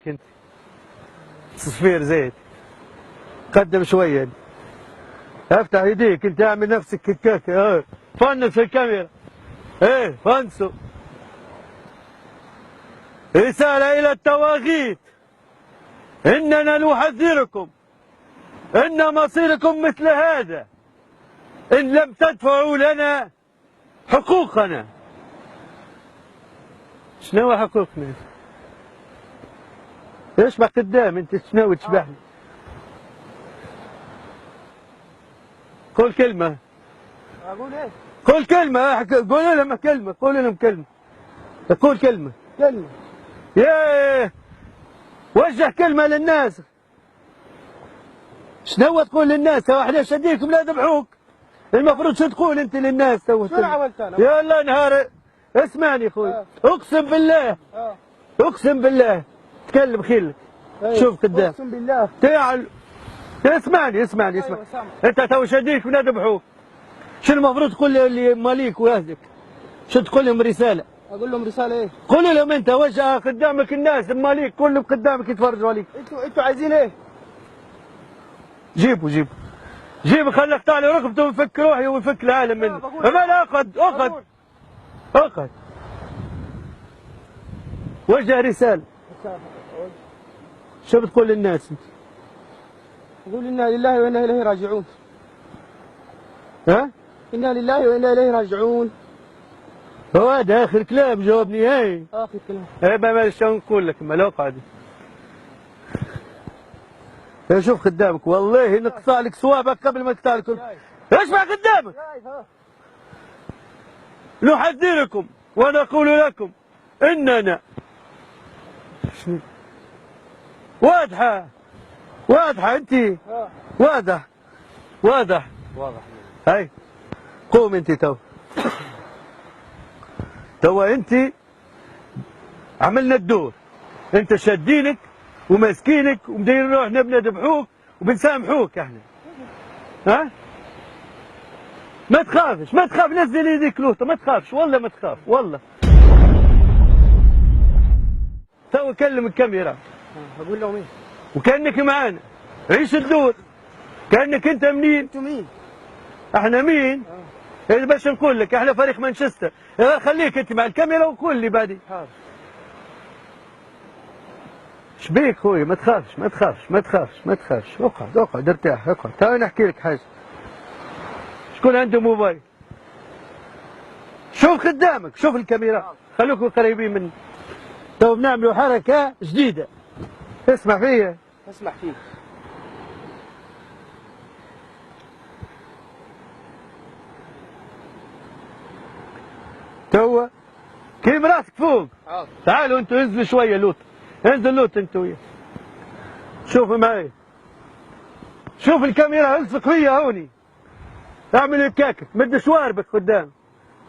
عليك انت صفير زيت. قدم شويه، افتح يديك انت، اعمل نفسك كيكاكي. فنس الكاميرا، فنسوا. رسالة إلى الطواغيت: إننا نحذركم إن مصيركم مثل هذا إن لم تدفعوا لنا حقوقنا. شنو حقوقنا؟ ايش بقى قدام انت؟ شنو تشبحني؟ قول كلمة. أقول إيه؟ قول كلمة، قول لهم كلمة، قول لهم كلمة. قول كلمة. كلمة. ياه، وجه كلمة للناس. شنو تقول للناس؟ احنا شديكم لا ذبحوك. المفروض شو تقول انت للناس؟ شو عملت انا؟ يا الله نهار. اسمعني اخوي، اقسم بالله، اقسم بالله تكلم خيلك. شوف قدام، اقسم بالله تعال اسمعني. أيوة انت تو شديك ولا ذبحوك. شو المفروض تقول لماليك واهلك؟ شو تقول لهم رسالة؟ اقول لهم رسالة ايه؟ قول لهم انت، وجه قدامك الناس، ماليك كلهم قدامك يتفرجوا عليك. انتوا عايزين ايه؟ جيبوا خلي اقطع لي ركبته ويفك روحي ويفك العالم مني. لا، اقعد. وجه رسالة. شو بتقول للناس انت؟ اقول انا لله وانا اليه راجعون. ها؟ انا لله وانا اليه راجعون. هو هذا اخر كلام، جواب نهائي. اخر كلام. ما شو نقول لك، ما لو قاعد. شوف قدامك، والله نقطع لك صوابك قبل ما تقطع لك. اسمع قدامك. نحذركم ونقول لكم اننا واضحة انت. واضح. هاي قوم انت تو انت عملنا الدور. انت شادينك وماسكينك ومديرين روحنا بنذبحوك وبنسامحوك احنا. ها؟ ما تخافش، نزل يديك لوطه، ما تخافش والله، ما تخاف والله. تو كلم الكاميرا. اقول لهم ايه؟ وكانك معانا، عيش الدور كانك انت منين؟ انتوا مين؟ احنا مين؟ باش نقول لك احنا فريق مانشستر. خليك انت مع الكاميرا وقول لي بعدين. حاضر. شبيك خويا؟ ما تخافش. اقعد ارتاح. تعال نحكي لك حاجه. شكون عنده موبايل؟ شوف قدامك، شوف الكاميرا، خلوكم قريبين مني. تو بنعملوا حركه جديده، اسمع فيا. اسمع فيك. تو كيم راسك فوق. تعالوا انتوا انزلوا شويه لوط. انزل لوط انتوا وياه. شوفوا معي، شوف الكاميرا، الصق فيا هوني. اعمل هكاك، مد شواربك قدام.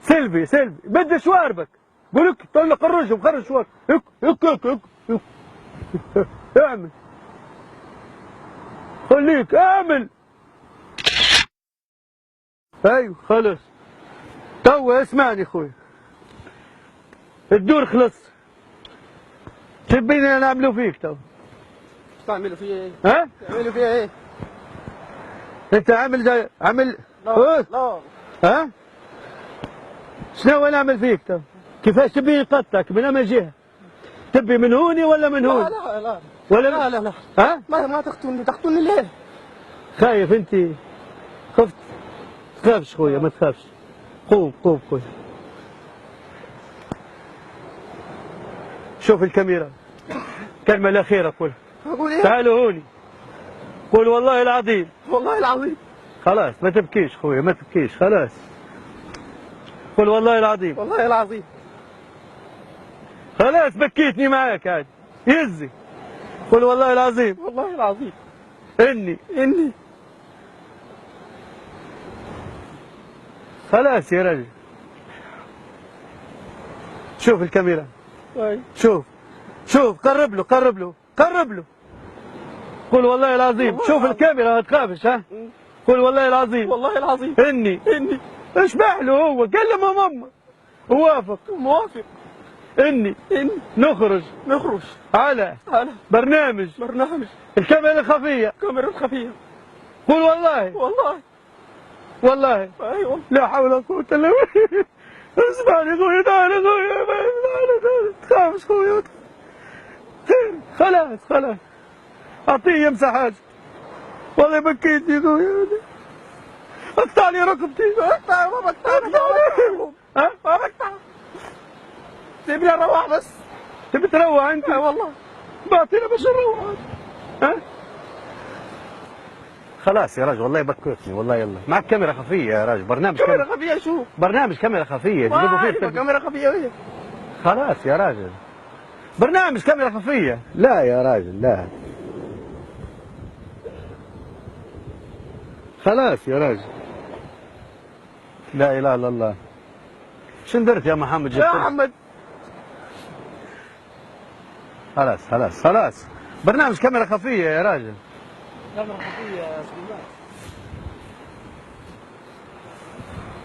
سيلفي مد شواربك. قول لك طلق الرجل، خرج شواربك. هك اعمل، خليك اعمل. ايوه خلص. تو اسمعني اخوي، الدور خلص. تبيني نعملوا فيك تو؟ تعملوا فيها ايه؟ ها؟ تعملوا فيها ايه؟ انت عامل لا. ها؟ شنو نعمل فيك تو؟ كيفاش تبي نقطعك من اي جهه؟ تبي من هوني ولا من هون؟ لا ولا لا. ها؟ ما تقتلني ليه؟ خايف انت؟ خفت؟ تخافش خويا، ما تخافش. قوم خويا. شوف الكاميرا، الكلمة الأخيرة قولها. أقول إيه؟ تعالوا هوني، قول والله العظيم. والله العظيم. خلاص ما تبكيش خويا، ما تبكيش خلاص. قول والله العظيم. والله العظيم. خلاص بكيتني معاك عاد. يزي. قول والله العظيم. والله العظيم. إني خلاص يا رجل. شوف الكاميرا. شوف قرب له. قول والله العظيم. شوف الكاميرا ما تخافش. ها؟ قول والله العظيم. والله العظيم. إني اشبح له هو، كلمه ماما. موافق. اني نخرج على على برنامج الكاميرا الخفية. كاميرا خفية. قول والله ايوه. لا حول ولا قوة الا بالله. اسمعني خويا، تعال خويا، تعال تخافش خويا. خلاص اعطيه يمسح حاجة. والله بكيتني خويا. اقطع لي رقبتي. اقطع ما بقطع. سيبني اروح بس. تبي تروح انت؟ والله بعطينا باش نروح. ها؟ خلاص يا راجل والله بكيتني والله. يلا معك كاميرا خفية يا راجل، برنامج كاميرا خفية. شو برنامج كاميرا خفية تجيبوا فيه كاميرا خفية وين؟ خلاص يا راجل، برنامج كاميرا خفية. لا يا راجل لا، خلاص يا راجل. لا اله الا الله. شو درت يا محمد؟ يا محمد خلاص برنامج كاميرا خفية يا راجل. كاميرا خفية يا سليمان.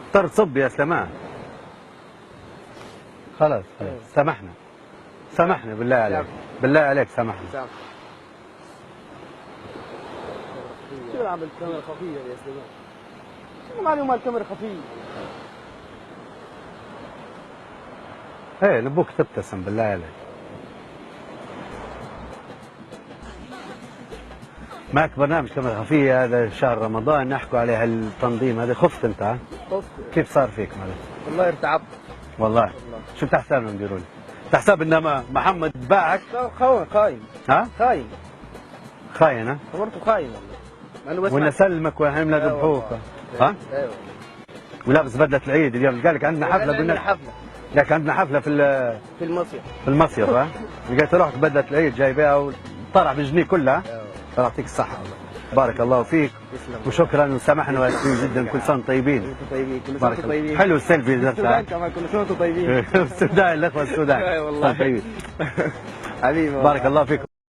اختار تصب يا سلمان. خلاص سامحنا بالله عليك سامحنا. شو عمل كاميرا خفية يا سليمان؟ شو معنى مال كاميرا خفية؟ ايه نبوك تبتسم بالله عليك. معك برنامج كاميرا خفية، هذا شهر رمضان نحكوا عليه هالتنظيم هذا. خفت انت؟ ها؟ خفت. كيف صار فيك مالك؟ والله ارتعبت. والله شو بتحسب نديروا لي؟ بتحسب ان محمد باعك؟ خاين. ها؟ خاين ها؟ صورته خاين والله. ولا سلمك وهم ذبحوك. ها؟ ايوه. ولابس بدلة العيد اليوم. قال لك عندنا حفلة. قلنا لك عندنا حفلة في المصيف. ها؟ لقيت روحك بدلة العيد جايبها وطلع بجنيه كلها. الله يعطيك الصحة. بارك الله فيك وشكرا وسامحنا واسفين جدا. كل سنة طيبين. كل سنة طيبين. حلو السيلفي ذاتها. كمان كل سنة طيبين. السودان الاخوة السودان. اي والله. طيبين حبيبي بارك الله فيك.